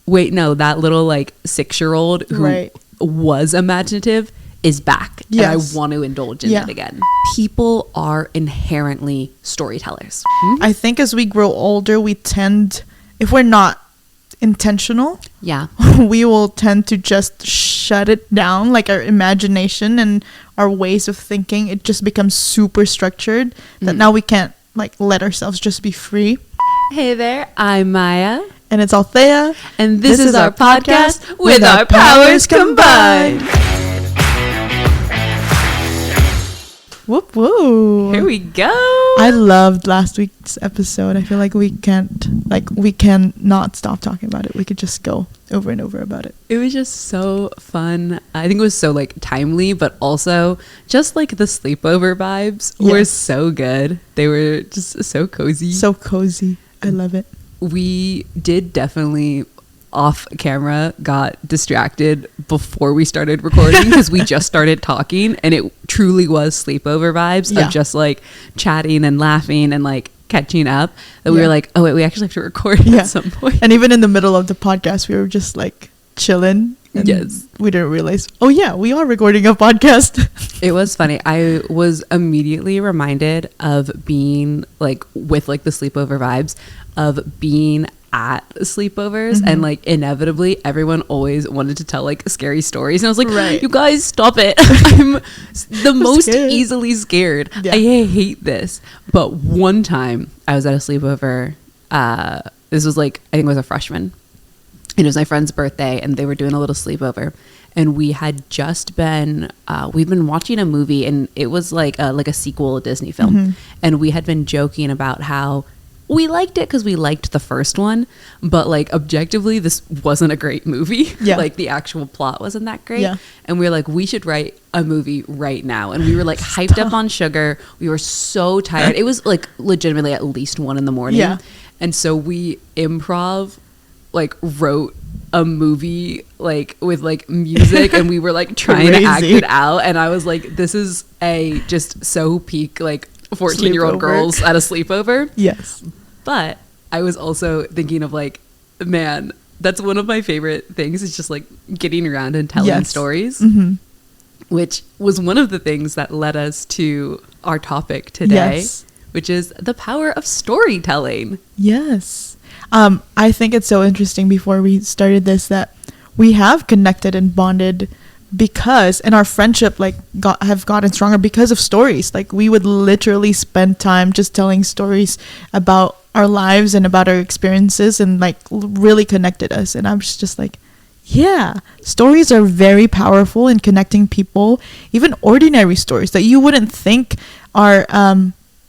wait, no, that little like 6-year-old who was imaginative is back. And I want to indulge in it again. People are inherently storytellers. I think as we grow older, we tend, if we're not intentional, we will tend to just shut it down. Like our imagination and our ways of thinking, it just becomes super structured that now we can't like let ourselves just be free. Hey there, I'm Maya. And it's Althea. And this is our podcast with our powers combined. Whoop whoop. Here we go. I loved last week's episode. I feel like we can not stop talking about it. We could just go over and over about it. It was just so fun. I think it was so like timely, but also just like the sleepover vibes were so good. They were just so cozy. So cozy. I love it. We did definitely off camera got distracted before we started recording because we just started talking, and it truly was sleepover vibes of just like chatting and laughing and like catching up, that we were like, oh wait, we actually have to record at some point. And even in the middle of the podcast we were just like chilling, and we didn't realize, oh yeah, we are recording a podcast. It was funny. I was immediately reminded of being like with like the sleepover vibes of being at sleepovers, and like inevitably everyone always wanted to tell like scary stories, and I was like, you guys stop it. I'm the most easily scared. I hate this. But one time I was at a sleepover, this was like, I think I was a freshman, and it was my friend's birthday, and they were doing a little sleepover, and we had just been we've been watching a movie, and it was like a sequel, a Disney film, and we had been joking about how we liked it because we liked the first one, but like objectively this wasn't a great movie. Like the actual plot wasn't that great, and we were like, we should write a movie right now. And we were like hyped up on sugar. We were so tired. It was like legitimately at least 1 a.m. And so we improv like wrote a movie like with like music, and we were like trying to act it out, and I was like, this is just so peak like 14-year-old girls at a sleepover. But I was also thinking of like, man, that's one of my favorite things, is just like getting around and telling stories, which was one of the things that led us to our topic today, which is the power of storytelling. I think it's so interesting, before we started this, that we have connected and bonded because, and our friendship like have gotten stronger because of stories. Like we would literally spend time just telling stories about our lives and about our experiences, and like really connected us. And I was just like, yeah, stories are very powerful in connecting people, even ordinary stories that you wouldn't think are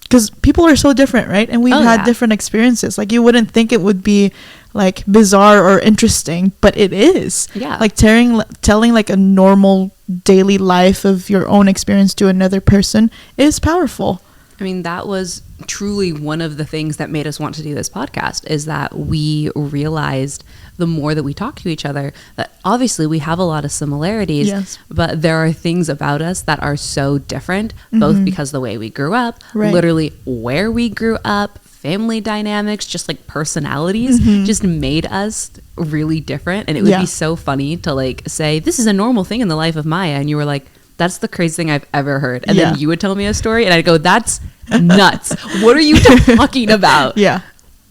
because people are so different, right? And we've had different experiences. Like you wouldn't think it would be like bizarre or interesting, but it is. Like telling like a normal daily life of your own experience to another person is powerful. I mean, that was truly one of the things that made us want to do this podcast, is that we realized the more that we talk to each other that obviously we have a lot of similarities, but there are things about us that are so different, both because the way we grew up, literally where we grew up, family dynamics, just like personalities, just made us really different. And it would be so funny to like say, this is a normal thing in the life of Maya, and you were like, that's the craziest thing I've ever heard. And then you would tell me a story and I'd go, that's nuts. What are you talking about? And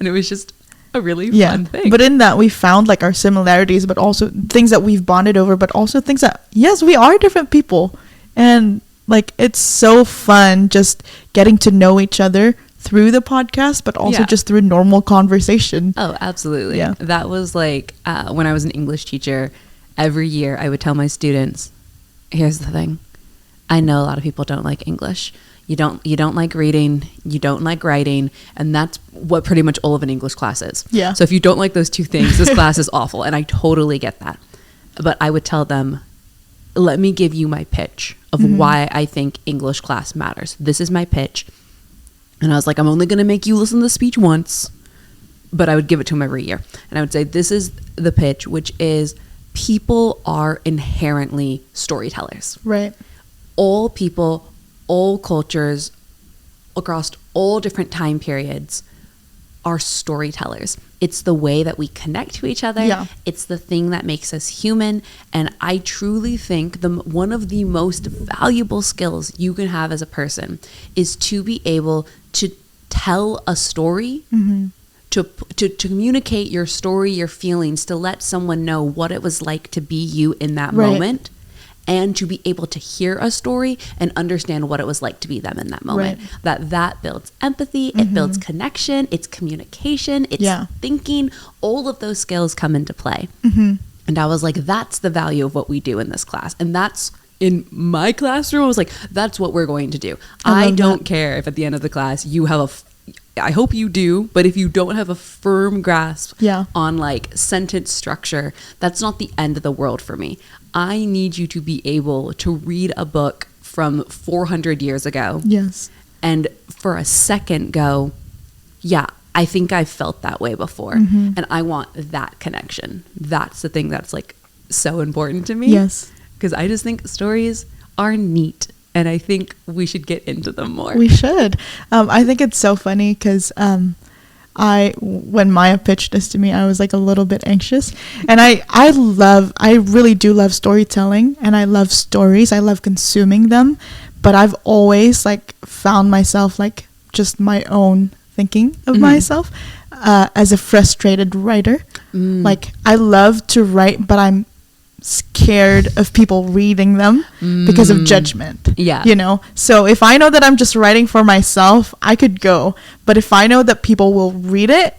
it was just a really fun thing. But in that, we found like our similarities, but also things that we've bonded over, but also things that, yes, we are different people. And like, it's so fun just getting to know each other through the podcast, but also just through normal conversation. Oh, absolutely. That was like when I was an English teacher, every year I would tell my students, here's the thing. I know a lot of people don't like English. You don't like reading, you don't like writing, and that's what pretty much all of an English class is. So if you don't like those two things, this class is awful, and I totally get that. But I would tell them, let me give you my pitch of why I think English class matters. This is my pitch. And I was like, I'm only going to make you listen to the speech once, but I would give it to them every year. And I would say, this is the pitch, which is, people are inherently storytellers. All people, all cultures, across all different time periods are storytellers. It's the way that we connect to each other. Yeah. It's the thing that makes us human. And I truly think one of the most valuable skills you can have as a person is to be able to tell a story, to communicate your story, your feelings, to let someone know what it was like to be you in that moment, and to be able to hear a story and understand what it was like to be them in that moment. That builds empathy, it builds connection, it's communication, it's thinking. All of those skills come into play. And I was like, that's the value of what we do in this class. And that's in my classroom. I was like, that's what we're going to do. I don't care if at the end of the class you have I hope you do, but if you don't have a firm grasp on like sentence structure, that's not the end of the world for me. I need you to be able to read a book from 400 years ago. Yes. And for a second go, yeah, I think I felt that way before. And I want that connection. That's the thing that's like so important to me. Yes. Because I just think stories are neat. And I think we should get into them more. We should. I think it's so funny because when Maya pitched this to me, I was like a little bit anxious. And I really do love storytelling, and I love stories. I love consuming them. But I've always like found myself like just my own thinking of myself as a frustrated writer. Like I love to write, but I'm scared of people reading them because of judgment. You know, so if I know that I'm just writing for myself, I could go, but if I know that people will read it,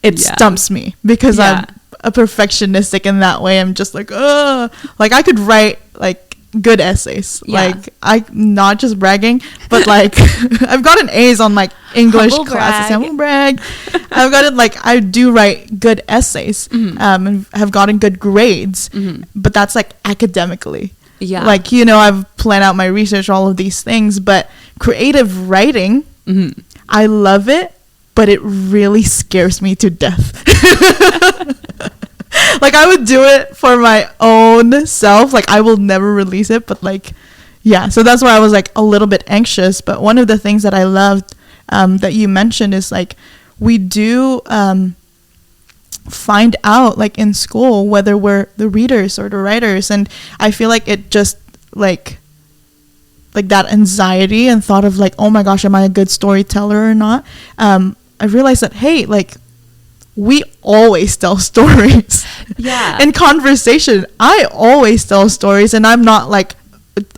it stumps me because I'm a perfectionistic in that way. I'm just like, like I could write like good essays. Like I'm not just bragging, but like I've gotten A's on like English classes. Humble brag. I've gotten like I do write good essays and have gotten good grades, but that's like academically. Like, you know, I've planned out my research, all of these things, but creative writing, I love it, but it really scares me to death. Like I would do it for my own self. Like I will never release it, but like, yeah. So that's why I was like a little bit anxious. But one of the things that I loved that you mentioned is like we do find out like in school whether we're the readers or the writers. And I feel like it just like that anxiety and thought of like, oh my gosh, am I a good storyteller or not? I realized that, hey, like, we always tell stories. In conversation, I always tell stories, and I'm not like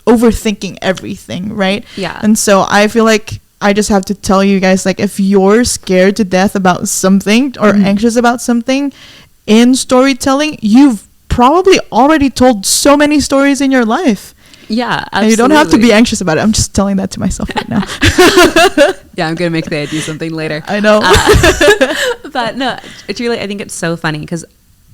overthinking everything, right? And so I feel like I just have to tell you guys, like, if you're scared to death about something or anxious about something in storytelling, you've probably already told so many stories in your life. Yeah, absolutely. And you don't have to be anxious about it. I'm just telling that to myself right now. Yeah, I'm going to make Thea do something later. I know. But no, truly, I think it's so funny because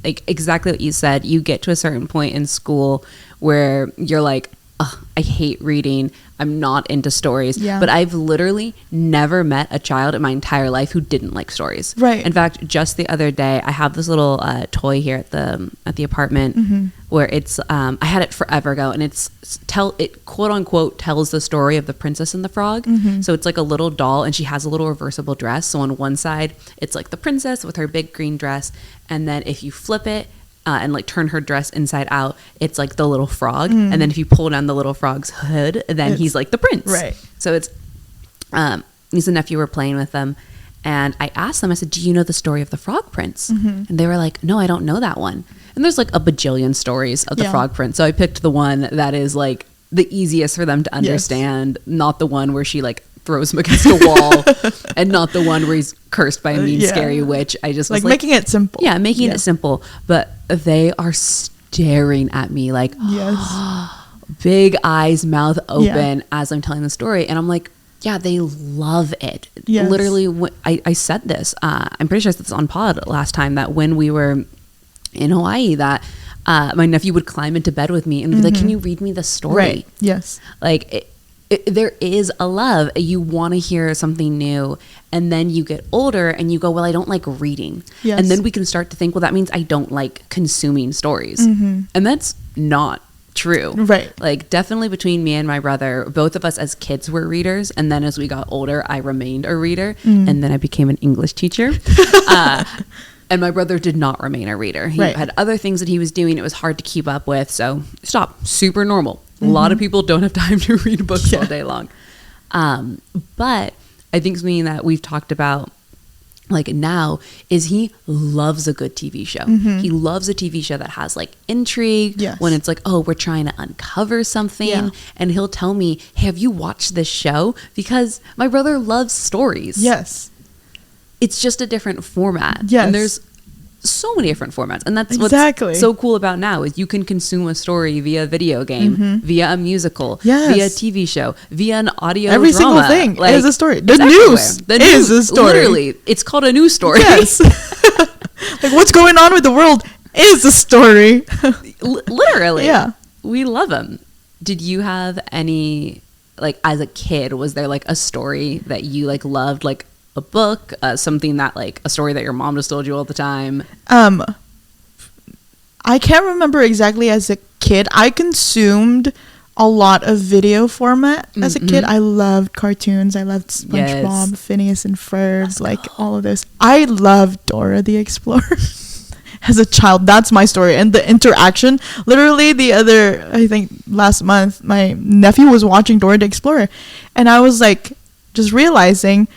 like exactly what you said, you get to a certain point in school where you're like, I hate reading. I'm not into stories. But I've literally never met a child in my entire life who didn't like stories. In fact, just the other day, I have this little toy here at the apartment where it's I had it forever ago, and it quote unquote tells the story of the Princess and the Frog. So it's like a little doll, and she has a little reversible dress. So on one side, it's like the princess with her big green dress, and then if you flip it and like turn her dress inside out, it's like the little frog. And then if you pull down the little frog's hood, then he's like the prince. So it's niece and nephew were playing with them, and I asked them, I said, do you know the story of the Frog Prince? And they were like, no, I don't know that one. And there's like a bajillion stories of the Frog Prince, so I picked the one that is like the easiest for them to understand, not the one where she like throws him against a wall and not the one where he's cursed by a mean scary witch. I just was like making it simple. Making it simple. But they are staring at me like big eyes, mouth open as I'm telling the story, and I'm like, they love it. Literally, I said this, I'm pretty sure I said this on pod last time, that when we were in Hawaii, that my nephew would climb into bed with me and be like, can you read me the story? Like there is a love. You want to hear something new, and then you get older and you go, well, I don't like reading. And then we can start to think, well, that means I don't like consuming stories. And that's not true. Right. Like, definitely between me and my brother, both of us as kids were readers. And then as we got older, I remained a reader. And then I became an English teacher. And my brother did not remain a reader. He had other things that he was doing. It was hard to keep up with. So stop. Super normal. A lot of people don't have time to read books all day long. But I think something that we've talked about like now is he loves a good TV show. He loves a TV show that has like intrigue when it's like, oh, we're trying to uncover something. And he'll tell me, hey, have you watched this show? Because my brother loves stories. Yes. It's just a different format. Yes. And there's so many different formats. And that's what's so cool about now is you can consume a story via video game, via a musical, via a TV show, via an audio Every drama. single thing is a story. The news is a story. Literally, it's called a news story. Yes. Like what's going on with the world is a story. Literally. Yeah. We love them. Did you have any, like as a kid, was there like a story that you like loved, like a book, something that like a story that your mom just told you all the time? I can't remember exactly as a kid. I consumed a lot of video format as a kid. I loved cartoons. I loved SpongeBob, Phineas and Ferb, like all of those. I loved Dora the Explorer. As a child, that's my story. And the interaction, literally I think last month, my nephew was watching Dora the Explorer and I was like just realizing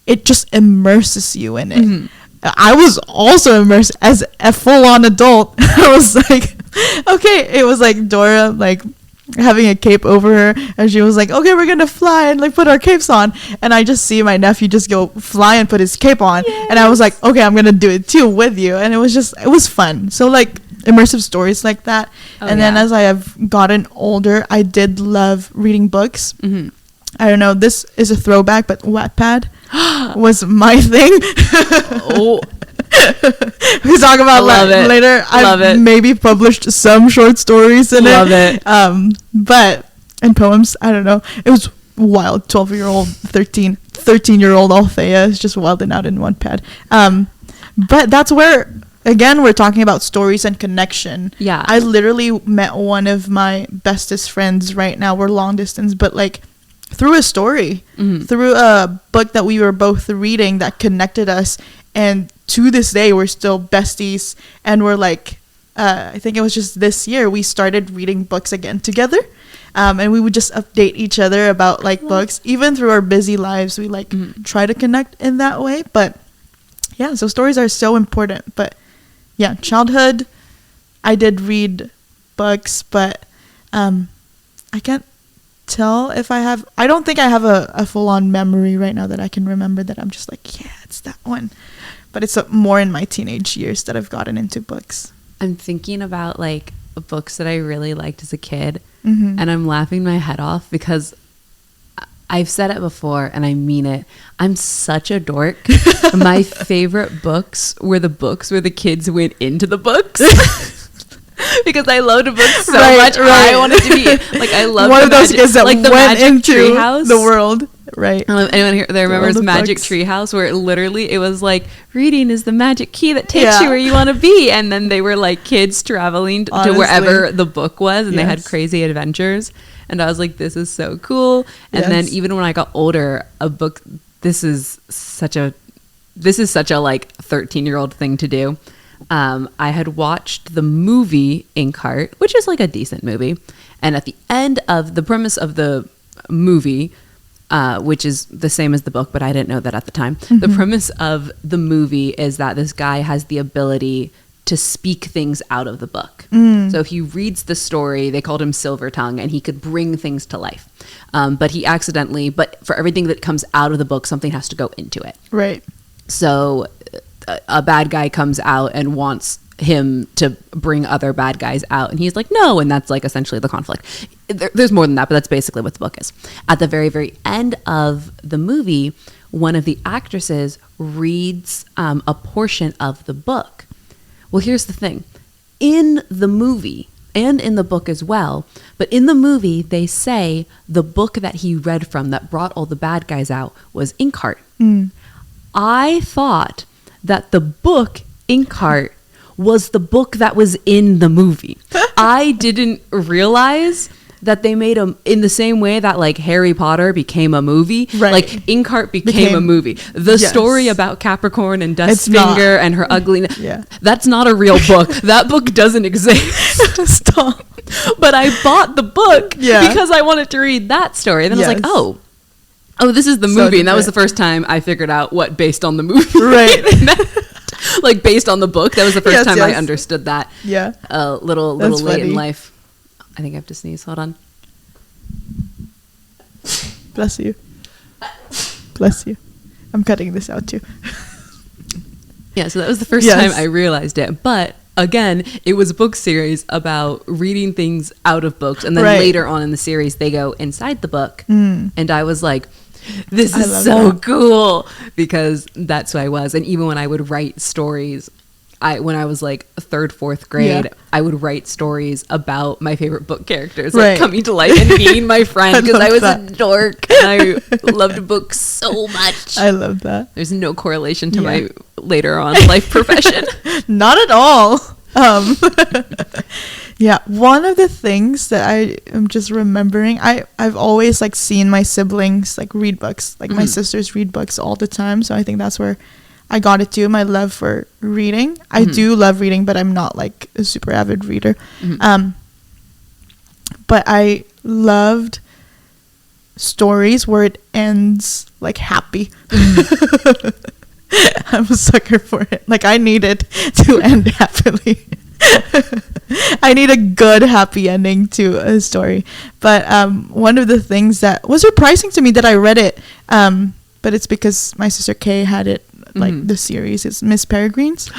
it just immerses you in it. I was also immersed as a full-on adult. I was like, okay, it was like Dora like having a cape over her and she was like, okay, we're gonna fly and like put our capes on, and I just see my nephew just go fly and put his cape on. And I was like, okay, I'm gonna do it too with you. And it was fun. So like immersive stories like that. Then as I have gotten older, I did love reading books. I don't know, this is a throwback, but Wattpad was my thing. We talk about later. I've maybe published some short stories in it. But and poems, I don't know. It was wild. 12-year-old, 13-year-old Althea is just wilding out in Wattpad. But that's where, again, we're talking about stories and connection. Yeah. I literally met one of my bestest friends right now. We're long distance, but like through a story, through a book that we were both reading that connected us. And to this day, we're still besties. And we're like, I think it was just this year, we started reading books again together. And we would just update each other about like books. Even through our busy lives, we like try to connect in that way. But yeah, so stories are so important. But yeah, childhood, I did read books, but I can't tell if I don't think I have a full-on memory right now that I can remember that I'm just like, yeah, it's that one. But it's more in my teenage years that I've gotten into books. I'm thinking about like books that I really liked as a kid, and I'm laughing my head off because I've said it before and I mean it. I'm such a dork. My favorite books were the books where the kids went into the books. Because I loved books so much. I wanted to be like, I loved one of those kids that like the went Magic into Treehouse. the world. Right. Anyone here that remembers Magic Treehouse, where it was like, reading is the magic key that takes you where you want to be. And then they were like kids traveling to wherever the book was, and they had crazy adventures. And I was like, this is so cool. And then even when I got older, this is such a like 13-year-old thing to do. I had watched the movie Inkheart, which is like a decent movie. And at the end of the premise of the movie, which is the same as the book, but I didn't know that at the time. The premise of the movie is that this guy has the ability to speak things out of the book. So if he reads the story, they called him Silver Tongue, and he could bring things to life. But for everything that comes out of the book, something has to go into it. Right. So a bad guy comes out and wants him to bring other bad guys out, and he's like, no, and that's like essentially the conflict. There's more than that, but that's basically what the book is. At the very, very end of the movie, one of the actresses reads a portion of the book. Well, here's the thing. In the movie, and in the book as well, but in the movie, they say the book that he read from that brought all the bad guys out was Inkheart. I thought that the book Inkheart was the book that was in the movie. I didn't realize that they made them in the same way that like Harry Potter became a movie. Right. Like Inkheart became a movie. The story about Capricorn and Dustfinger and her ugliness. Yeah. That's not a real book. That book doesn't exist. Stop. But I bought the book because I wanted to read that story. And then I was like, oh, this is the movie. And that was the first time I figured out what based on the movie. Right. Like based on the book. That was the first time I understood that. Yeah. Little late funny. In life. I think I have to sneeze. Hold on. Bless you. Bless you. I'm cutting this out too. Yeah, so that was the first time I realized it. But again, it was a book series about reading things out of books. And then later on in the series, they go inside the book. And I was like, this is so cool. Because that's who I was. And even when I would write stories, when I was like 3rd, 4th grade, I would write stories about my favorite book characters like coming to life and being my friend because I was a dork and I loved books so much. I love that. There's no correlation to my later on life profession. Not at all. Yeah, one of the things that I am just remembering, I've always like seen my siblings like read books, like my sisters read books all the time. So I think that's where I got it too, my love for reading. I do love reading, but I'm not like a super avid reader. But I loved stories where it ends like happy. I'm a sucker for it. Like I need it to end happily. I need a good happy ending to a story. But one of the things that was surprising to me that I read it, but it's because my sister Kay had it, like the series is Miss Peregrine's.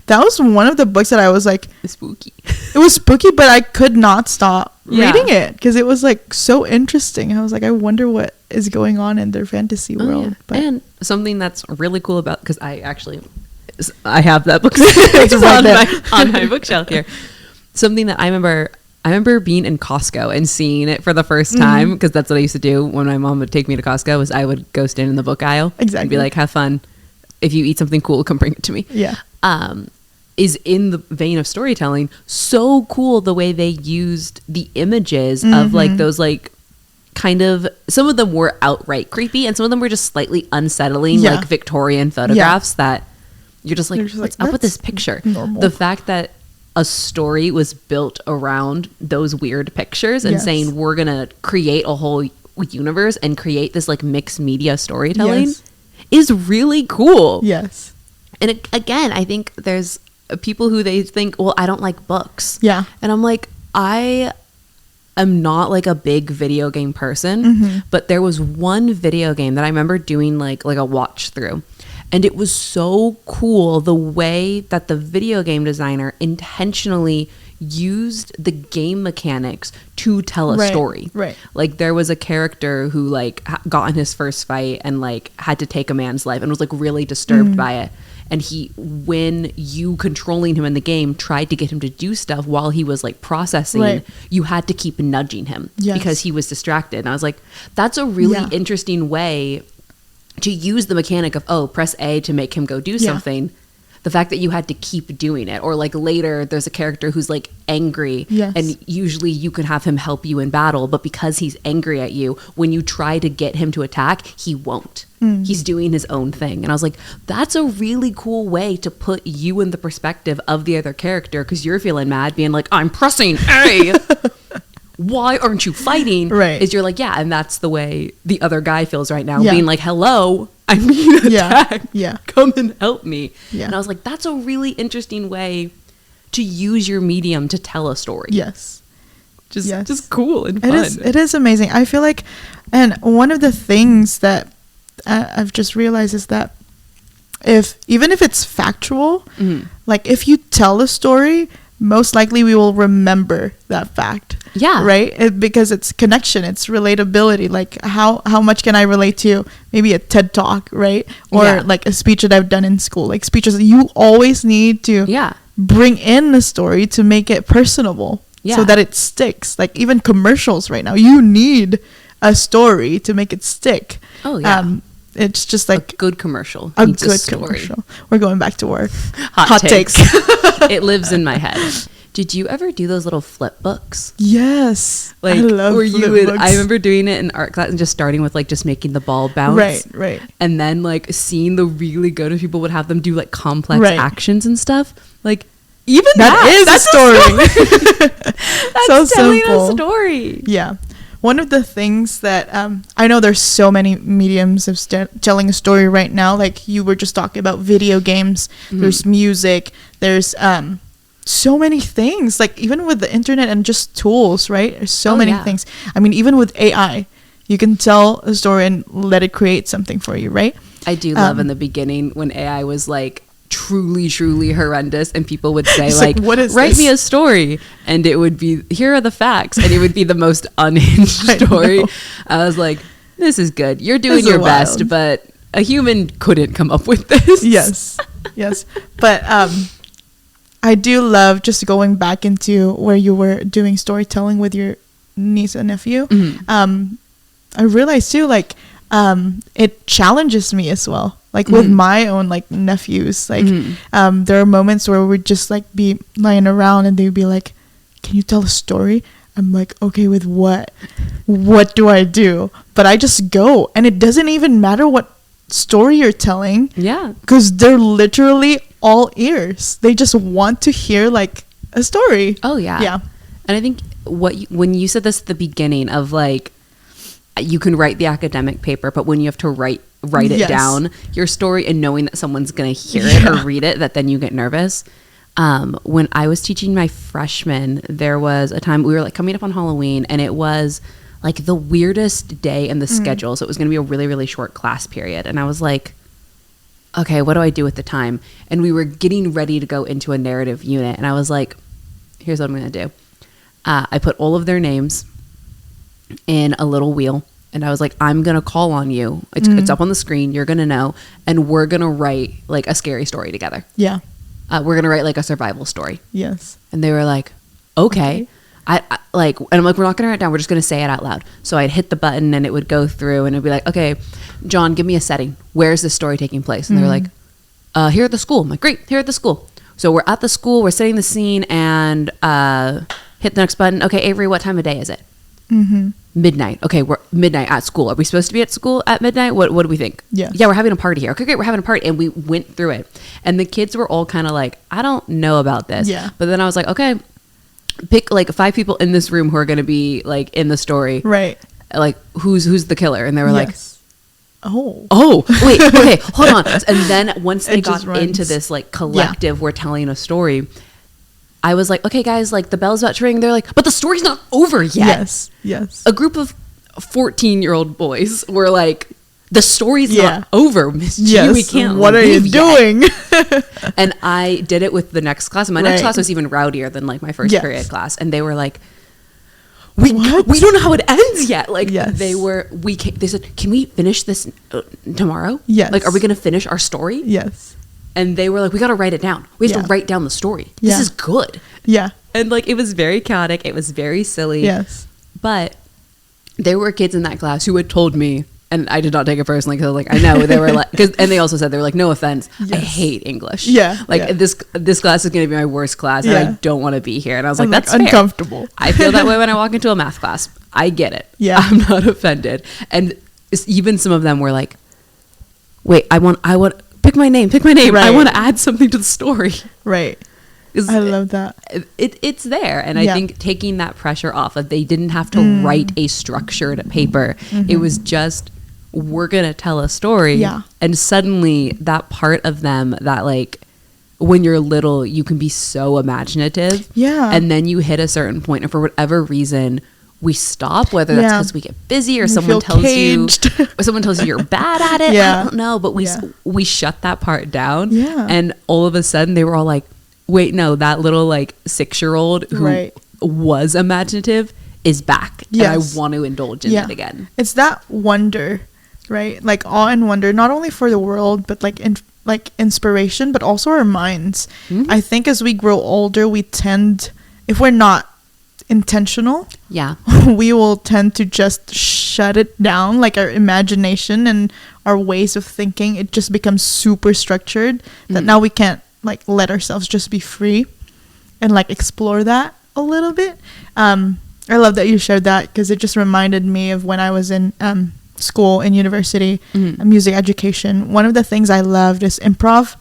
That was one of the books that I was like spooky. It was spooky, but I could not stop reading it because it was like so interesting. I was like, I wonder what is going on in their fantasy world. Yeah. But and something that's really cool about, because I have that book it's on my bookshelf here. Something that I remember being in Costco and seeing it for the first time, because that's what I used to do when my mom would take me to Costco, was I would go stand in the book aisle and be like, have fun. If you eat something cool, come bring it to me. Yeah. Is in the vein of storytelling. So cool the way they used the images of like those like kind of, some of them were outright creepy and some of them were just slightly unsettling, like Victorian photographs that you're just like, what's up with this picture? Normal. The fact that a story was built around those weird pictures and saying we're gonna create a whole universe and create this like mixed media storytelling is really cool. Yes. And again, I think there's people who they think, well, I don't like books. Yeah. And I'm like, I am not like a big video game person, but there was one video game that I remember doing like a watch through. And it was so cool the way that the video game designer intentionally used the game mechanics to tell a story. Right. Like there was a character who like got in his first fight and like had to take a man's life and was like really disturbed by it. And when you controlling him in the game tried to get him to do stuff while he was like processing, you had to keep nudging him because he was distracted. And I was like, that's a really interesting way to use the mechanic of, press A to make him go do something. The fact that you had to keep doing it. Or like later there's a character who's like angry and usually you could have him help you in battle, but because he's angry at you, when you try to get him to attack, he won't. He's doing his own thing. And I was like, that's a really cool way to put you in the perspective of the other character, because you're feeling mad being like, I'm pressing A. Why aren't you fighting? Right. Is you're like, yeah, and that's the way the other guy feels right now, being like, hello, I'm being attacked. Yeah. Come and help me. Yeah. And I was like, that's a really interesting way to use your medium to tell a story. Yes. Just cool and fun. It is amazing. I feel like, and one of the things that I've just realized is that even if it's factual, like if you tell a story, most likely we will remember that fact. Yeah. Right? Because it's connection, it's relatability. Like how much can I relate to maybe a TED Talk, right? Or like a speech that I've done in school. Like speeches, you always need to bring in a story to make it personable so that it sticks. Like even commercials right now, you need a story to make it stick. Oh, yeah. It's just like a good commercial. A good commercial. We're going back to work. Hot takes. It lives in my head. Did you ever do those little flip books? Yes. Like, I love flip books. I remember doing it in art class and just starting with like just making the ball bounce. Right. And then like seeing the really good people would have them do like complex actions and stuff. Like, even that's a story. That's so telling simple. A story. Yeah. One of the things that I know there's so many mediums of telling a story right now. Like you were just talking about video games. There's music. There's so many things. Like even with the internet and just tools, right? There's so many things. I mean, even with AI, you can tell a story and let it create something for you, right? I do love in the beginning when AI was like truly horrendous and people would say like what is write this? Me a story, and it would be here are the facts, and it would be the most unhinged story. I was like, this is good, you're doing your best, but a human couldn't come up with this. Yes But I do love just going back into where you were doing storytelling with your niece and nephew. I realized too, like it challenges me as well. Like with my own like nephews, like there are moments where we'd just like be lying around and they'd be like, can you tell a story? I'm like, okay, with what? What do I do? But I just go, and it doesn't even matter what story you're telling. Yeah. Because they're literally all ears. They just want to hear like a story. Oh yeah. Yeah. And I think when you said this at the beginning of like, you can write the academic paper, but when you have to write it down, your story, and knowing that someone's going to hear it or read it, that then you get nervous. When I was teaching my freshmen, there was a time we were like coming up on Halloween, and it was like the weirdest day in the schedule. So it was going to be a really, really short class period. And I was like, okay, what do I do with the time? And we were getting ready to go into a narrative unit. And I was like, here's what I'm going to do. I put all of their names in a little wheel, and I was like, I'm gonna call on you, it's up on the screen, you're gonna know, and we're gonna write like a scary story together. We're gonna write like a survival story. Yes. And they were like, okay. I like, and I'm like, we're not gonna write it down, we're just gonna say it out loud. So I'd hit the button and it would go through, and it'd be like, okay, John, give me a setting, where's this story taking place? And they were like, here at the school. I'm like, great, here at the school. So we're at the school, we're setting the scene, and hit the next button. Okay, Avery, what time of day is it? Midnight. Okay, we're midnight at school. Are we supposed to be at school at midnight? What do we think? Yeah, we're having a party here. Okay, great, we're having a party. And we went through it, and the kids were all kind of like, I don't know about this. But then I was like, okay, pick like 5 people in this room who are going to be like in the story, right? Like who's the killer? And they were like, oh wait, okay, hold on. And then once they got into this like collective, we're telling a story, I was like, okay, guys, like the bell's about to ring. They're like, but the story's not over yet. Yes. A group of 14-year-old boys were like, the story's not over, Miss G. We can't. What are you doing? And I did it with the next class. And my next class was even rowdier than like my first period class. And they were like, we don't know how it ends yet. Like they said, can we finish this tomorrow? Yes. Like, are we going to finish our story? Yes. And they were like, we got to write it down. We have to write down the story. This is good. Yeah. And like, it was very chaotic. It was very silly. Yes. But there were kids in that class who had told me, and I did not take it personally because I was like, I know. They were like, and they also said, they were like, no offense, I hate English. This class is going to be my worst class, and I don't want to be here. And I was like, that's fair. Uncomfortable. I feel that way when I walk into a math class. I get it. Yeah. I'm not offended. And even some of them were like, wait, I want pick my name. Right. I want to add something to the story. Right. I love that. It's there. And I think taking that pressure off of, they didn't have to write a structured paper. It was just, we're going to tell a story. Yeah. And suddenly that part of them that like, when you're little, you can be so imaginative. Yeah. And then you hit a certain point, and for whatever reason, we stop, whether that's because we get busy or someone tells you you're bad at it. I don't know, but we shut that part down. Yeah. And all of a sudden they were all like, wait, no, that little like 6-year-old who was imaginative is back. And I want to indulge in it again. It's that wonder, right? Like awe and wonder, not only for the world, but like inspiration, but also our minds. I think as we grow older, we tend, if we're not intentional, we will tend to just shut it down. Like our imagination and our ways of thinking, it just becomes super structured that now we can't like let ourselves just be free. and like explore that a little bit. I love that you shared that, because it just reminded me of when I was in school and university, music education. One of the things I loved is improv.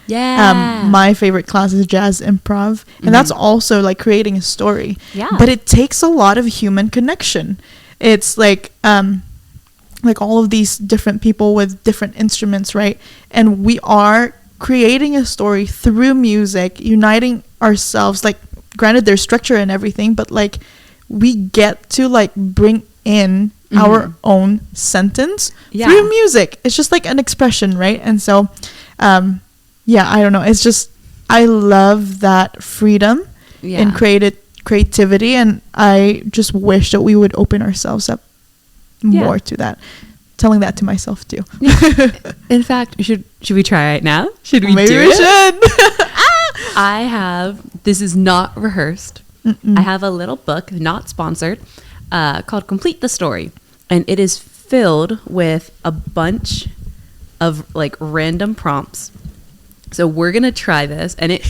Yeah. My favorite class is jazz improv, and that's also like creating a story. Yeah. But it takes a lot of human connection. It's like all of these different people with different instruments, right? And we are creating a story through music, uniting ourselves. Like, granted, there's structure and everything, but like we get to like bring in our own sentence through music. It's just like an expression, right? And so I don't know, it's just, I love that freedom in creativity, and I just wish that we would open ourselves up more to that. Telling that to myself too. In fact, should we try it now? Should we Maybe do we it? I have, this is not rehearsed. I have a little book, not sponsored, called Complete the Story. And it is filled with a bunch of like random prompts. So we're going to try this. And it,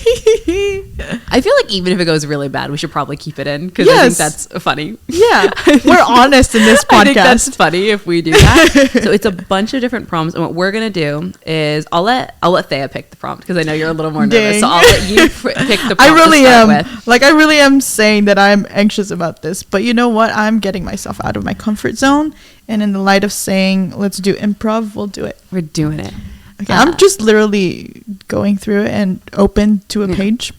I feel like even if it goes really bad, we should probably keep it in, because I think that's funny. Yeah. We're honest in this podcast. I think that's funny if we do that. So it's a bunch of different prompts. And what we're going to do is I'll let Thea pick the prompt, because I know you're a little more nervous. So I'll let you pick the prompt I really to start am. with. Like, I really am saying that I'm anxious about this. But you know what? I'm getting myself out of my comfort zone. And in the light of saying, let's do improv, we'll do it. We're doing it. Okay, I'm just literally going through it and open to a page,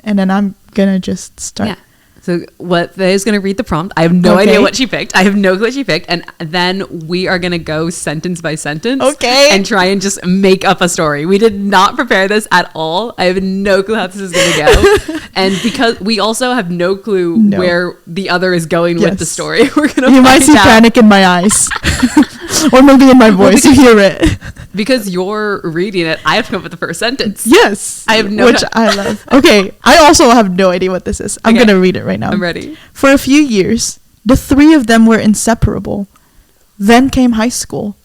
and then I'm gonna just start. Yeah. So what Thea's gonna read the prompt. I have no idea what she picked. I have no clue what she picked, and then we are gonna go sentence by sentence. Okay. And try and just make up a story. We did not prepare this at all. I have no clue how this is gonna go, and because we also have no clue where the other is going with the story, we're gonna. You might see panic in my eyes, or maybe in my voice. You hear it. Because you're reading it, I have to come up with the first sentence. Yes. I have no Which I love. Okay. I also have no idea what this is. I'm going to read it right now. I'm ready. For a few years, the three of them were inseparable. Then came high school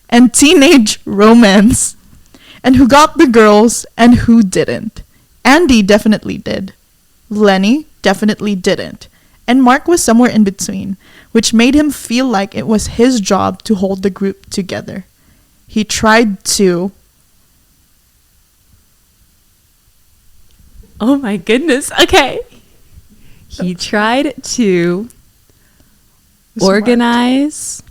and teenage romance. And who got the girls and who didn't. Andy definitely did. Lenny definitely didn't. And Mark was somewhere in between, which made him feel like it was his job to hold the group together. He tried to... Oh my goodness. Okay. He tried to organize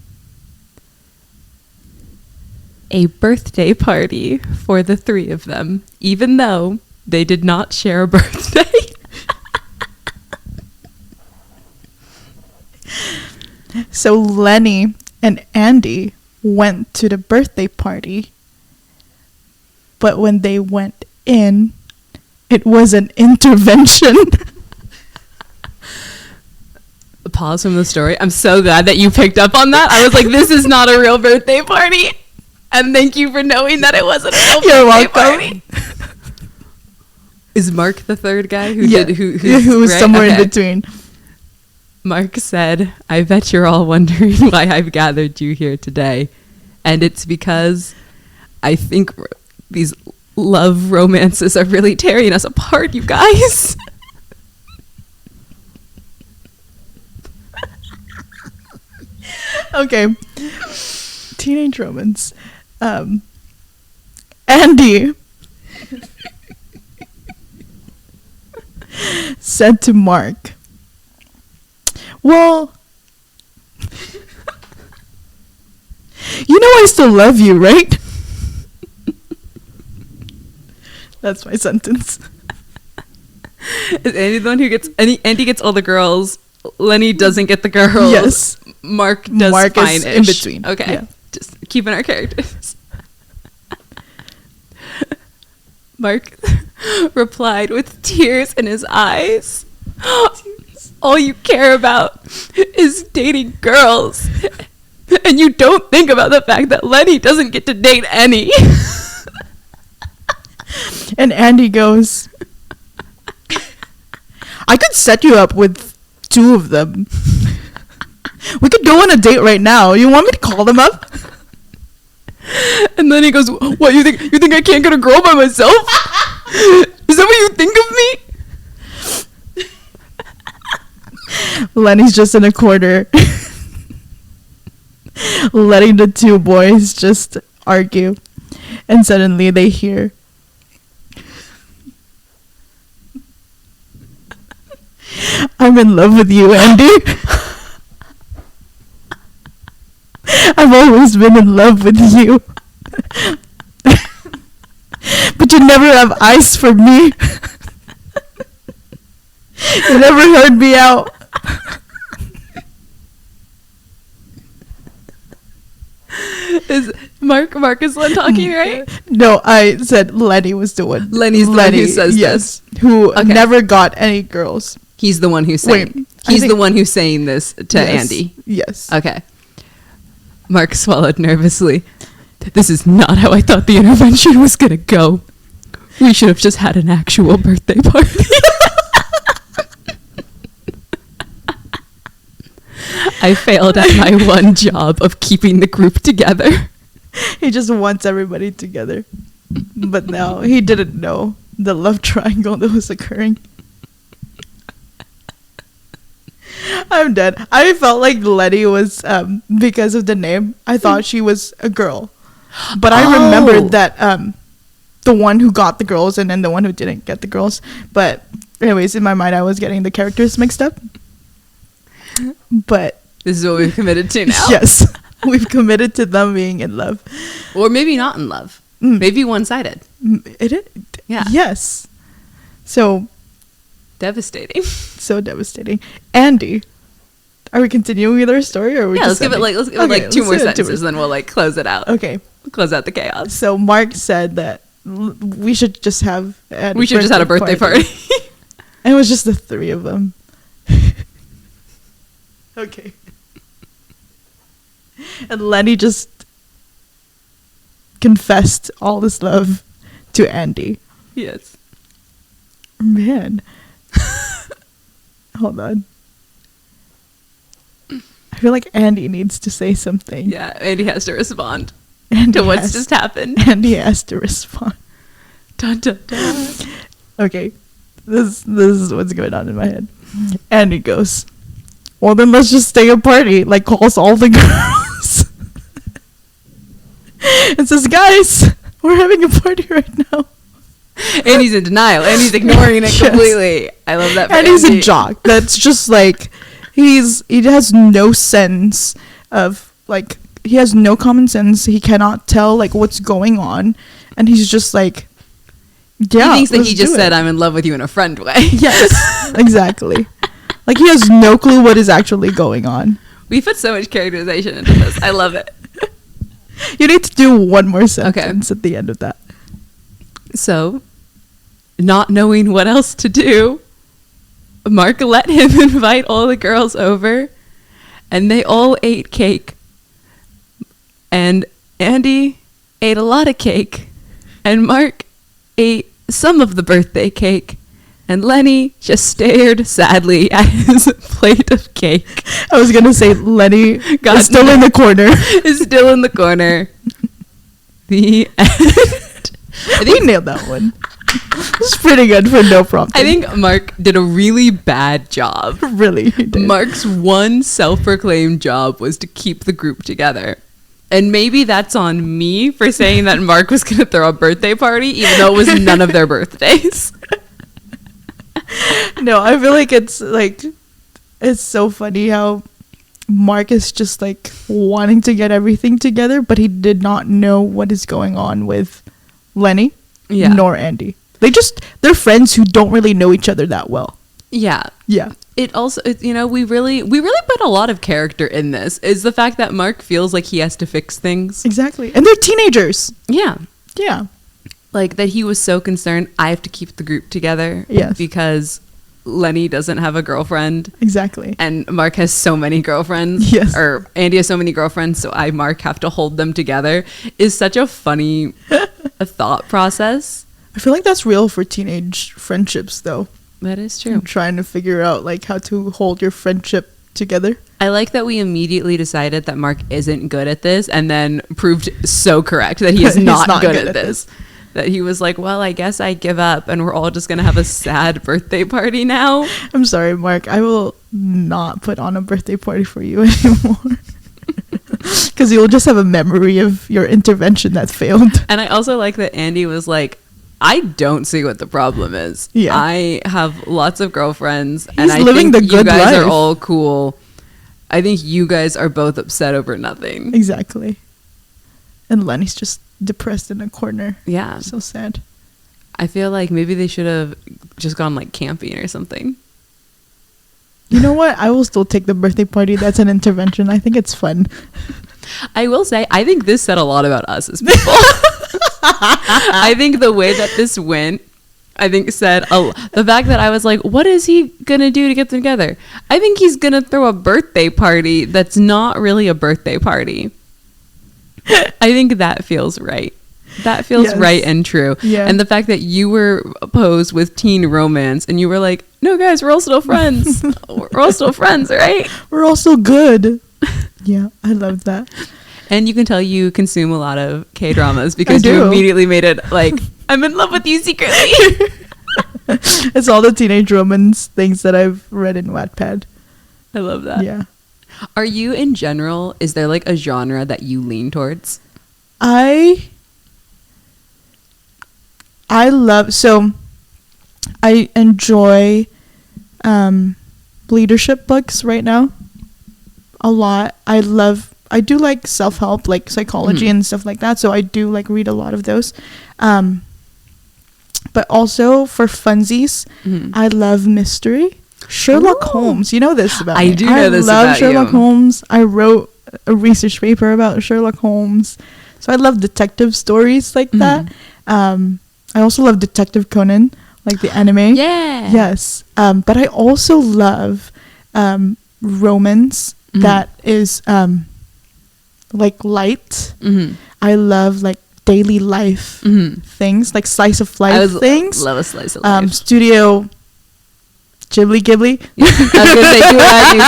a birthday party for the three of them, even though they did not share a birthday. So Lenny and Andy went to the birthday party, but when they went in, it was an intervention. Pause from the story. I'm so glad that you picked up on that. I was like, this is not a real birthday party. And thank you for knowing that it wasn't a real birthday party. Is Mark the third guy who was somewhere in between? Mark said, I bet you're all wondering why I've gathered you here today. And it's because I think these love romances are really tearing us apart, you guys. Okay. Teenage romance. Andy said to Mark, well, you know I still love you, right? That's my sentence. Is Andy the one who gets... Andy gets all the girls. Lenny doesn't get the girls. Yes. Mark does Mark fine is in between. Okay. Yeah. Just keeping our characters. Mark replied with tears in his eyes. All you care about is dating girls. And you don't think about the fact that Lenny doesn't get to date any. And Andy goes, I could set you up with 2 of them. We could go on a date right now. You want me to call them up? And then he goes, what, you think I can't get a girl by myself? Is that what you think of me? Lenny's just in a corner, letting the two boys just argue. And suddenly they hear, "I'm in love with you, Andy. I've always been in love with you. But you never have eyes for me. You never heard me out." Is Mark is the one talking, right? No, I said Lenny was the one. Lenny's the one who says this. Who never got any girls. He's the one who's saying. He's the one who's saying this to Andy. Yes. Okay. Mark swallowed nervously. This is not how I thought the intervention was gonna go. We should have just had an actual birthday party. I failed at my one job of keeping the group together. He just wants everybody together. But now he didn't know the love triangle that was occurring. I'm dead. I felt like Letty was, because of the name, I thought she was a girl. But I remembered that the one who got the girls and then the one who didn't get the girls. But anyways, in my mind, I was getting the characters mixed up. But this is what we've committed to now. Yes. We've committed to them being in love. Or maybe not in love. Maybe one-sided. Yeah. Yes. So devastating. So devastating. Andy, are we continuing with our story, or are we let's give it like two more sentences, then we'll like close it out. Okay. Close out the chaos. So Mark said that we should just have a birthday party. And it was just the three of them. Okay. And Lenny just confessed all this love to Andy. Yes. Man. Hold on. I feel like Andy needs to say something. Yeah, Andy has to respond to what's just happened. Andy has to respond. Dun, dun, dun. Okay. This is what's going on in my head. Andy goes, "Well, then let's just stay a party." Like, calls all the girls. And says, "Guys, we're having a party right now." Andy's in denial. Andy's ignoring it completely. I love that. And he's a jock. That's just like, he has no sense of, like, he has no common sense. He cannot tell, like, what's going on. And he's just like, yeah, he thinks that he just said, "I'm in love with you" in a friend way. Yes, exactly. Like, he has no clue what is actually going on. We put so much characterization into this. I love it. You need to do one more sentence at the end of that. So, not knowing what else to do, Mark let him invite all the girls over, and they all ate cake. And Andy ate a lot of cake, and Mark ate some of the birthday cake, and Lenny just stared sadly at his plate of cake. I was going to say Lenny is still in the corner. Is still in the corner. The end. I think we nailed that one. It's pretty good for no prompting. I think Mark did a really bad job. Really, he did. Mark's one self-proclaimed job was to keep the group together. And maybe that's on me for saying that Mark was going to throw a birthday party, even though it was none of their birthdays. No, I feel like it's so funny how Mark is just like wanting to get everything together, but he did not know what is going on with Lenny nor Andy. They're friends who don't really know each other that well. Yeah. Yeah. It also, we really put a lot of character in this, is the fact that Mark feels like he has to fix things. Exactly. And they're teenagers. Yeah. Yeah. Like, that he was so concerned, I have to keep the group together. Yes. Because Lenny doesn't have a girlfriend. Exactly. And Mark has so many girlfriends. Yes. Or Andy has so many girlfriends, so Mark, have to hold them together, is such a funny thought process. I feel like that's real for teenage friendships, though. That is true. I'm trying to figure out, like, how to hold your friendship together. I like that we immediately decided that Mark isn't good at this, and then proved so correct that he is not good at this. That he was like, well, I guess I give up, and we're all just going to have a sad birthday party now. I'm sorry, Mark. I will not put on a birthday party for you anymore. Because you'll just have a memory of your intervention that failed. And I also like that Andy was like, I don't see what the problem is. Yeah. I have lots of girlfriends, He's and I living think the good you guys life. are all cool. I think you guys are both upset over nothing. Exactly. And Lenny's just depressed in a corner. Yeah. So sad. I feel like maybe they should have just gone like camping or something. You know what? I will still take the birthday party. That's an intervention. I think it's fun. I will say, I think this said a lot about us as people. I think the way that this went, I think said the fact that I was like, what is he gonna do to get them together? I think he's gonna throw a birthday party that's not really a birthday party. I think that feels right. That feels Yes. right and true. Yeah. And the fact that you were opposed with teen romance and you were like, no guys, we're all still friends. We're all still friends, right? We're all so good. Yeah, I love that. And you can tell you consume a lot of K-dramas because I you do. immediately made it like, I'm in love with you secretly. It's all the teenage romance things that I've read in Wattpad. I love that. Yeah. Are you in general, is there like a genre that you lean towards? I enjoy leadership books right now a lot. I do like self-help, like psychology and stuff like that, so I do like read a lot of those. But also for funsies, I love mystery. Sherlock Holmes, you know this about me. I do know this about you. I love Sherlock Holmes. I wrote a research paper about Sherlock Holmes. So I love detective stories like that. I also love Detective Conan, like the anime. Yeah. Yes. But I also love romance that is like light. I love like daily life things, like slice of life things. Love a slice of life. Studio Ghibli. I was gonna say do what I do.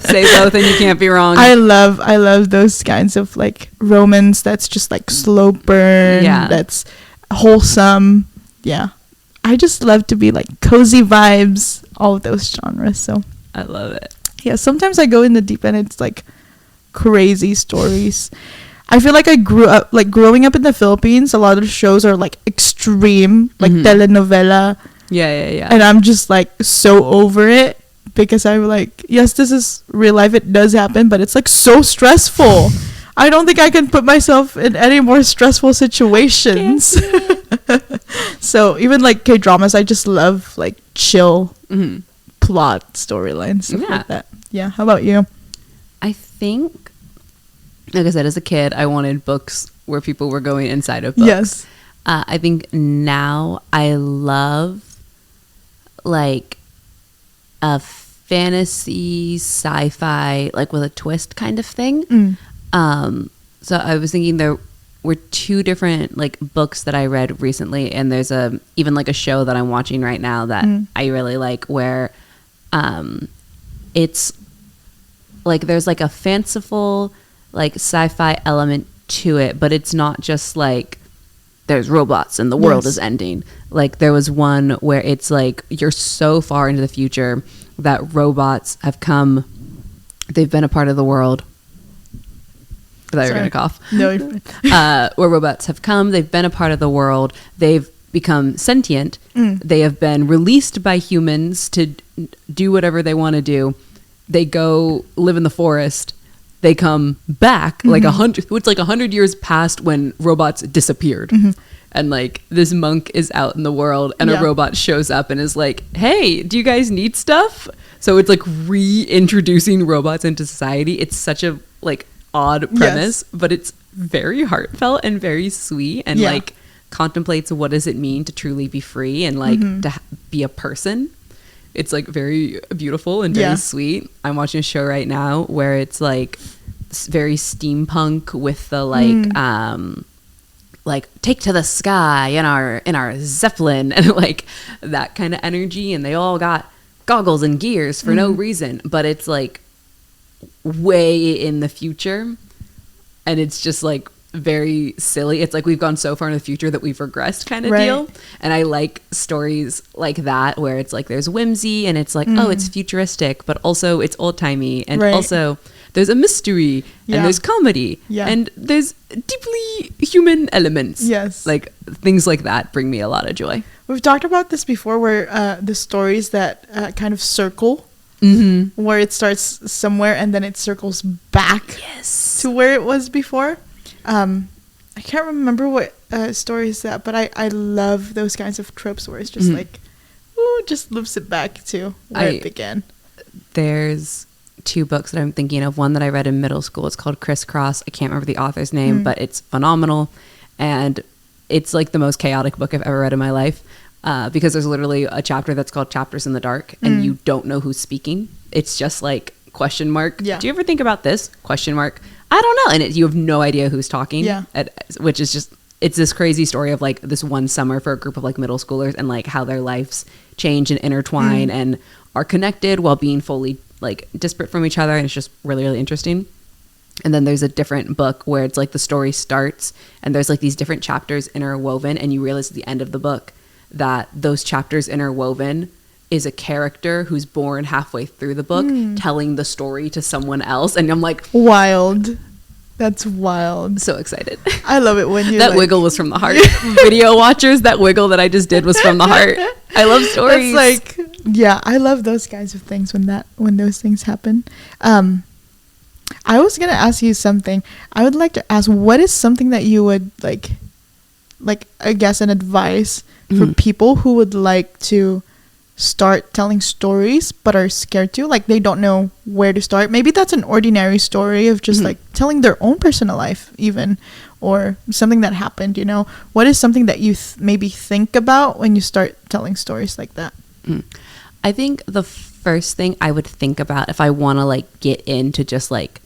Say both, and you can't be wrong. I love those kinds of like romance that's just like slow burn. Yeah. That's wholesome. Yeah. I just love to be like cozy vibes, all of those genres. So I love it. yeah, sometimes I go in the deep end. It's like crazy stories. I feel like I grew up, like growing up in the Philippines, a lot of the shows are like extreme, like telenovela. Yeah. And I'm just like so over it because I'm like, yes, this is real life. It does happen, but it's like so stressful. I don't think I can put myself in any more stressful situations. So even like K-dramas, I just love like chill plot storylines, stuff like that. Yeah. How about you? I think, like I said, as a kid, I wanted books where people were going inside of books. Yes. I think now I love like a fantasy sci-fi, like with a twist kind of thing. So I was thinking there were two different like books that I read recently, and there's even like a show that I'm watching right now that I really like, where it's like there's like a fanciful like sci-fi element to it, but it's not just like there's robots and the world is ending. Like there was one where it's like you're so far into the future that robots have come, they've been a part of the world. I thought you were going to cough. No, you're fine. Where robots have come, they've been a part of the world, they've become sentient, they have been released by humans to do whatever they want to do. They go live in the forest. They come back like 100 years past when robots disappeared. And like this monk is out in the world and a robot shows up and is like, hey, do you guys need stuff? So it's like reintroducing robots into society. It's such a like odd premise, but it's very heartfelt and very sweet and like contemplates what does it mean to truly be free and like to be a person. It's like very beautiful and very sweet. I'm watching a show right now where it's like very steampunk with the like take to the sky in our Zeppelin and like that kind of energy, and they all got goggles and gears for no reason, but it's like way in the future, and it's just like very silly. It's like we've gone so far in the future that we've regressed kind of deal. And I like stories like that where it's like there's whimsy and it's like, oh, it's futuristic, but also it's old-timey, and also there's a mystery and there's comedy and there's deeply human elements. Yes. Like things like that bring me a lot of joy. We've talked about this before, where the stories that kind of circle, where it starts somewhere and then it circles back to where it was before. I can't remember what story is that, but I love those kinds of tropes where it's just like, ooh, just loops it back to where it began. There's 2 books that I'm thinking of. One that I read in middle school. It's called Crisscross. I can't remember the author's name, but it's phenomenal. And it's like the most chaotic book I've ever read in my life, because there's literally a chapter that's called Chapters in the Dark, and you don't know who's speaking. It's just like question mark. Do you ever think about this? Question mark. I don't know. And you have no idea who's talking. Which is just, it's this crazy story of like this one summer for a group of like middle schoolers, and like how their lives change and intertwine and are connected while being fully like disparate from each other. And it's just really, really interesting. And then there's a different book where it's like the story starts and there's like these different chapters interwoven, and you realize at the end of the book that those chapters interwoven is a character who's born halfway through the book telling the story to someone else. And I'm like, wild. That's wild. So excited. I love it when you that wiggle was from the heart. Video watchers, that wiggle that I just did was from the heart. I love stories. That's like, yeah, I love those kinds of things when those things happen. I was gonna ask you something. I would like to ask, what is something that you would like I guess an advice for people who would like to start telling stories but are scared to, like they don't know where to start. Maybe that's an ordinary story of just like telling their own personal life even, or something that happened, you know. What is something that you maybe think about when you start telling stories like that? I think the first thing I would think about if I want to like get into just like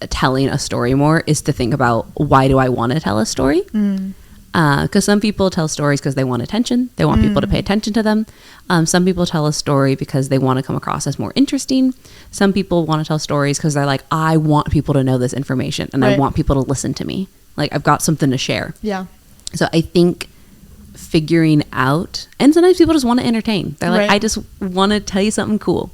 telling a story more is to think about, why do I want to tell a story? Because some people tell stories because they want attention. They want people to pay attention to them. Some people tell a story because they want to come across as more interesting. Some people want to tell stories because they're like, I want people to know this information and I want people to listen to me. Like I've got something to share. Yeah. So I think figuring out, and sometimes people just want to entertain. They're like, I just want to tell you something cool.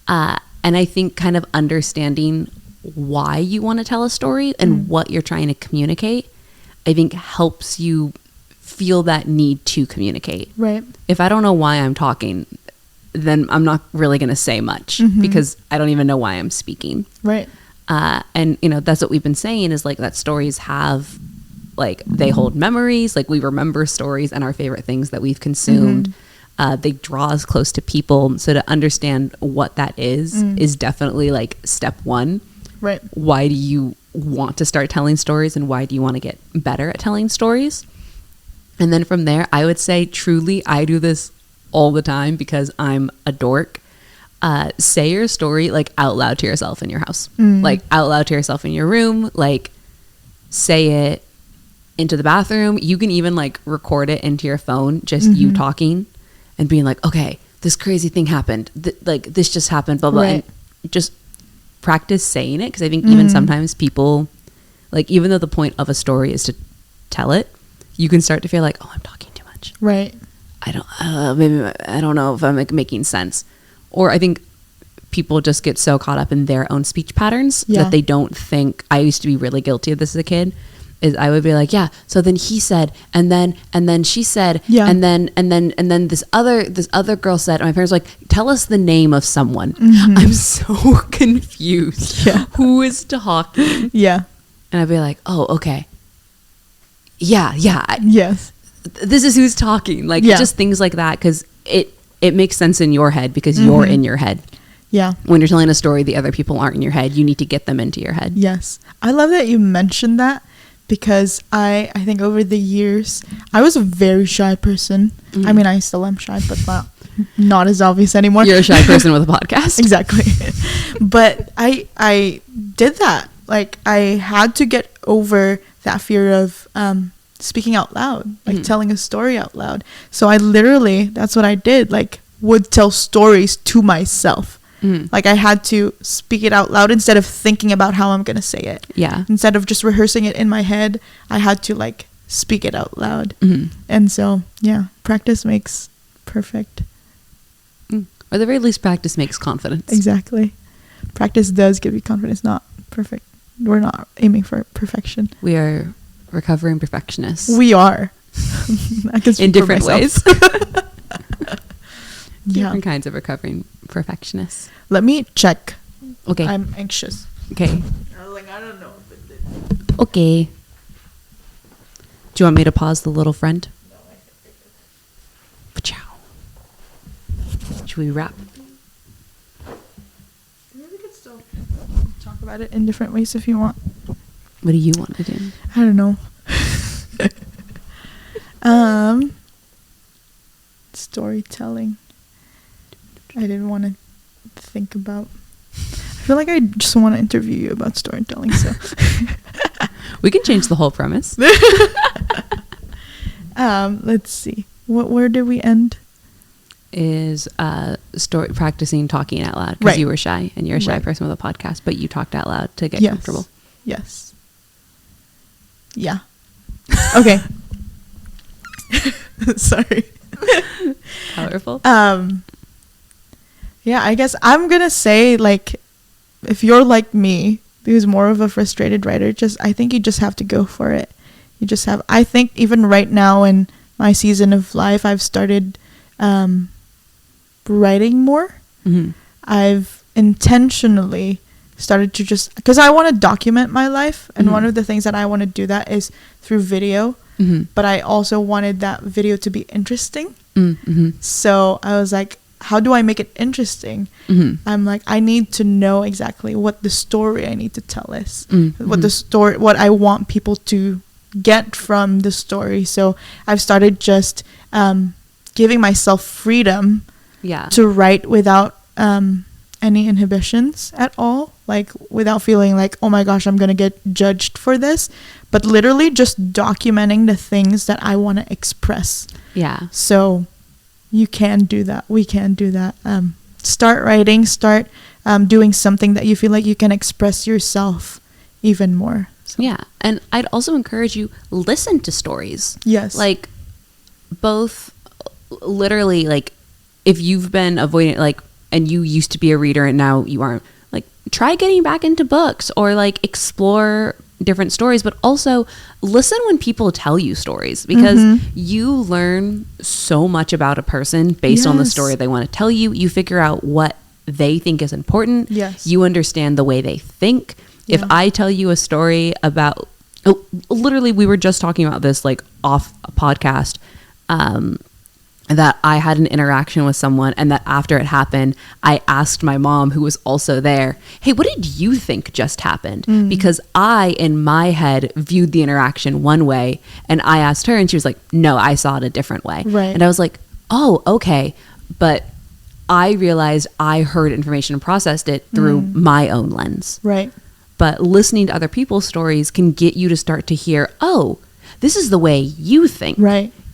And I think kind of understanding why you want to tell a story and what you're trying to communicate, I think helps you feel that need to communicate. Right. If I don't know why I'm talking, then I'm not really going to say much because I don't even know why I'm speaking. Right. And, you know, that's what we've been saying is like that stories have, like, they hold memories. Like we remember stories and our favorite things that we've consumed. They draw us close to people. So to understand what that is definitely like step one. Right. Why do you want to start telling stories and why do you want to get better at telling stories? And then from there, I would say truly, I do this all the time because I'm a dork. Say your story like out loud to yourself in your house, like out loud to yourself in your room, like say it into the bathroom. You can even like record it into your phone, just you talking and being like, okay, this crazy thing happened. Like this just happened, blah, blah. And just practice saying it, because I think even sometimes people, like, even though the point of a story is to tell it, you can start to feel like, oh, I'm talking too much. Right. I don't know if I'm like making sense. Or I think people just get so caught up in their own speech patterns that they don't think. I used to be really guilty of this as a kid. Is I would be like, yeah, so then he said, and then she said, and then this other girl said, and my parents were like, tell us the name of someone. I'm so confused. Who is talking? Yeah. And I'd be like, oh, okay. Yeah. Yes. This is who's talking. Like just things like that, because it makes sense in your head because you're in your head. Yeah. When you're telling a story, the other people aren't in your head. You need to get them into your head. Yes. I love that you mentioned that. Because I think over the years, I was a very shy person. I mean, I still am shy, but not as obvious anymore. You're a shy person with a podcast. Exactly. But I did that. Like, I had to get over that fear of speaking out loud, like telling a story out loud. So I literally, that's what I did, like, would tell stories to myself. Like I had to speak it out loud instead of thinking about how I'm gonna say it. Yeah. Instead of just rehearsing it in my head, I had to like speak it out loud. And so yeah, practice makes perfect. Or at the very least, practice makes confidence. Exactly. Practice does give you confidence, not perfect. We're not aiming for perfection. We are recovering perfectionists. We are. I can speak in different ways. Different kinds of recovering perfectionists. Let me check. Okay. I'm anxious. Okay. I was like, I don't know if it did. Okay. Do you want me to pause the little friend? No, I can fix it. Pachow. Should we wrap? Maybe we could still talk about it in different ways if you want. What do you want to do? I don't know. Storytelling. I didn't want to think about. I feel like I just want to interview you about storytelling. So we can change the whole premise. Let's see. Where did we end? Is practicing talking out loud because you were shy and you're a shy person with a podcast, but you talked out loud to get comfortable. Yes. Yeah. Okay. Sorry. Powerful. Yeah, I guess I'm gonna say, like, if you're like me, who's more of a frustrated writer, I think you just have to go for it. I think even right now in my season of life, I've started writing more. I've intentionally started to because I want to document my life, and one of the things that I want to do that is through video, but I also wanted that video to be interesting. So I was like, how do I make it interesting? I'm like, I need to know exactly what the story I need to tell is, what I want people to get from the story. So I've started just giving myself freedom to write without any inhibitions at all, like without feeling like, oh my gosh, I'm gonna get judged for this, but literally just documenting the things that I want to express. So you can do that. We can do that. Start writing, start doing something that you feel like you can express yourself even more. So. Yeah. And I'd also encourage you, listen to stories. Yes. Like both literally, like if you've been avoiding, like, and you used to be a reader and now you aren't, like try getting back into books or like explore different stories, but also listen when people tell you stories, because you learn so much about a person based on the story they want to tell you. You figure out what they think is important. You understand the way they think. If I tell you a story about, literally we were just talking about this like off a podcast, that I had an interaction with someone, and that after it happened, I asked my mom, who was also there, hey, what did you think just happened? Because I, in my head, viewed the interaction one way, and I asked her, and she was like, no, I saw it a different way. And I was like, oh, okay. But I realized I heard information and processed it through my own lens. But listening to other people's stories can get you to start to hear, oh, this is the way you think.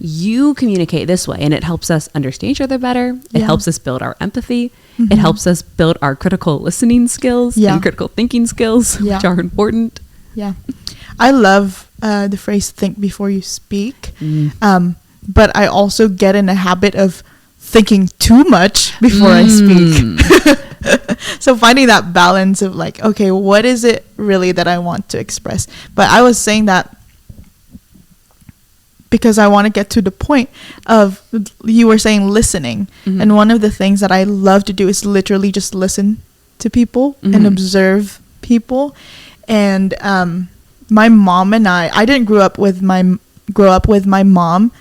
You communicate this way, and it helps us understand each other better. It helps us build our empathy. It helps us build our critical listening skills and critical thinking skills, which are important. I love the phrase think before you speak. But I also get in a habit of thinking too much before I speak. So finding that balance of like, okay, what is it really that I want to express? But I was saying that because I want to get to the point of, you were saying listening. And one of the things that I love to do is literally just listen to people and observe people. And my mom and I didn't grow up with my mom.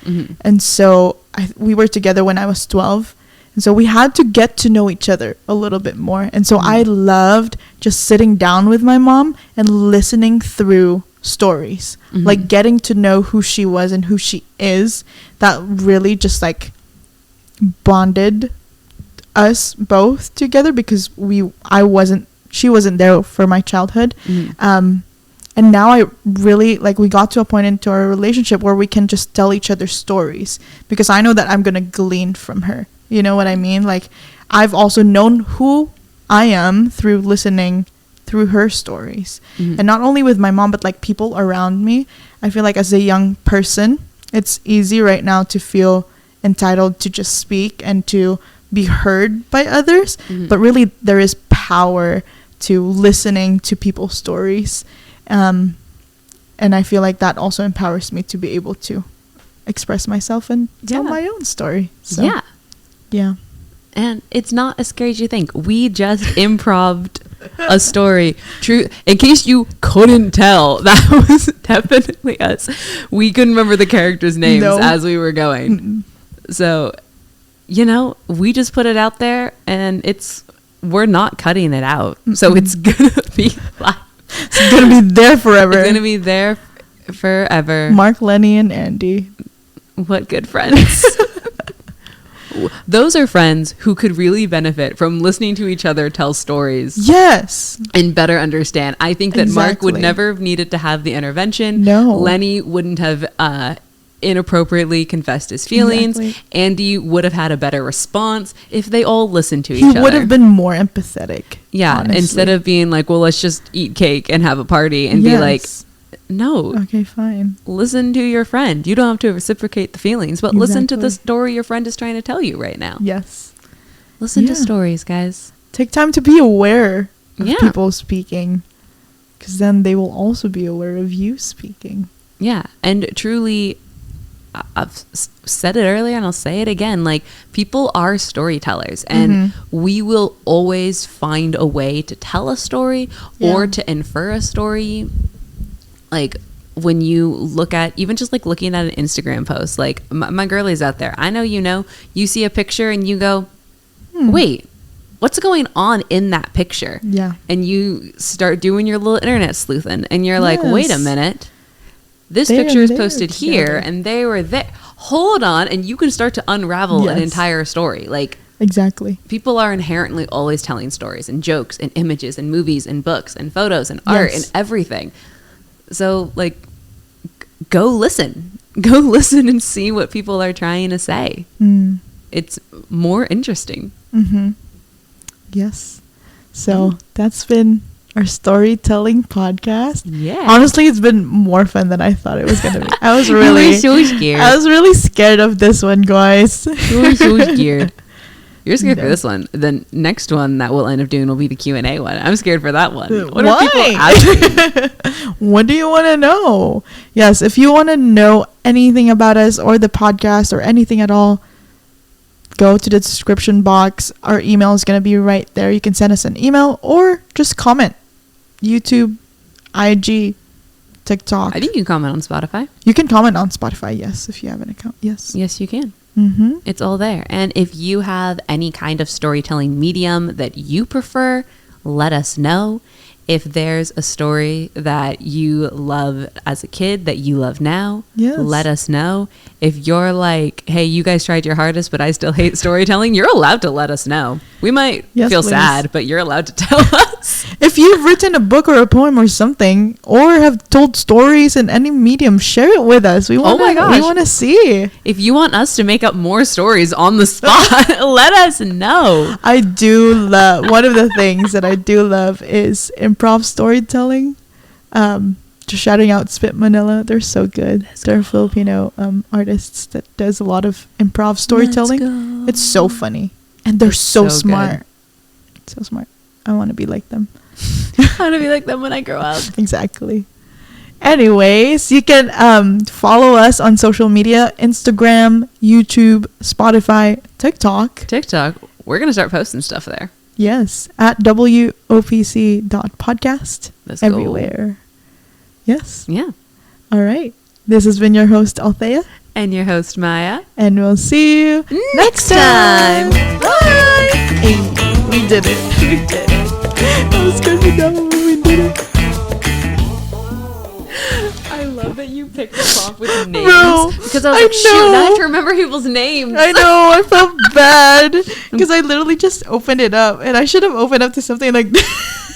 And so we were together when I was 12. And so we had to get to know each other a little bit more. And so I loved just sitting down with my mom and listening through stories, like getting to know who she was and who she is. That really just like bonded us both together, because she wasn't there for my childhood. And now I really like, we got to a point into our relationship where we can just tell each other stories, because I know that I'm gonna glean from her. You know what I mean? Like, I've also known who I am through listening through her stories. And not only with my mom, but like people around me. I feel like as a young person, it's easy right now to feel entitled to just speak and to be heard by others. But really, there is power to listening to people's stories. And I feel like that also empowers me to be able to express myself and tell my own story. So, yeah. And it's not as scary as you think. We just improv'd a story. True. In case you couldn't tell, that was definitely us. We couldn't remember the characters' names as we were going. So, you know, we just put it out there, and we're not cutting it out. So it's gonna be live. It's gonna be there forever. It's gonna be there forever. Mark, Lenny, and Andy. What good friends. Those are friends who could really benefit from listening to each other tell stories. Yes. And better understand. I think that Mark would never have needed to have the intervention. No. Lenny wouldn't have inappropriately confessed his feelings. Andy would have had a better response if they all listened to each other. He would have been more empathetic. Yeah. Honestly. Instead of being like, well, let's just eat cake and have a party and be like, no. Okay, fine. Listen to your friend. You don't have to reciprocate the feelings, but listen to the story your friend is trying to tell you right now. Yes. Listen to stories, guys. Take time to be aware of people speaking, because then they will also be aware of you speaking. Yeah. And truly, I've said it earlier and I'll say it again, like, people are storytellers, and we will always find a way to tell a story or to infer a story. Like, when you look at, even just like looking at an Instagram post, like my girlies out there, I know, you see a picture and you go, wait, what's going on in that picture? Yeah. And you start doing your little internet sleuthing, and you're like, wait a minute, this picture is posted here and they were there. Hold on. And you can start to unravel an entire story. Like, exactly. People are inherently always telling stories and jokes and images and movies and books and photos and art and everything. So, like, go listen and see what people are trying to say. It's more interesting. Yes. So that's been our storytelling podcast. Yeah. Honestly, it's been more fun than I thought it was going to be. I was really so scared. I was really scared of this one, guys. You were so scared. You're scared for this one. The next one that we'll end up doing will be the Q&A one. I'm scared for that one. What are people asking? What do you want to know? Yes, if you want to know anything about us or the podcast or anything at all, go to the description box. Our email is going to be right there. You can send us an email or just comment. YouTube, IG, TikTok. I think you can comment on Spotify. You can comment on Spotify, yes, if you have an account. Yes. Yes, you can. It's all there. And if you have any kind of storytelling medium that you prefer, let us know. If there's a story that you love as a kid that you love now, let us know. If you're like, hey, you guys tried your hardest, but I still hate storytelling, you're allowed to let us know. We might feel sad, but you're allowed to tell us. If you've written a book or a poem or something, or have told stories in any medium, share it with us. We want to see. If you want us to make up more stories on the spot, let us know. I do love, one of the things that I do love is improv storytelling. Just shouting out Spit Manila. They're so good. They're Filipino artists that does a lot of improv storytelling. It's so funny. And they're so smart. So smart. I want to be like them. I want to be like them when I grow up. Exactly. Anyways, you can follow us on social media: Instagram, YouTube, Spotify, TikTok. We're going to start posting stuff there. Yes. At WOPC.podcast. Let's everywhere. Go. Yes. Yeah. All right. This has been your host, Althea. And your host, Maya. And we'll see you next time. Bye. Hey, we did it. We did it. I was going to know when we did it. I love that you picked us off with names. Bro, because I was like, shoot, now I have to remember people's names. I know. I felt bad. Because I literally just opened it up. And I should have opened up to something like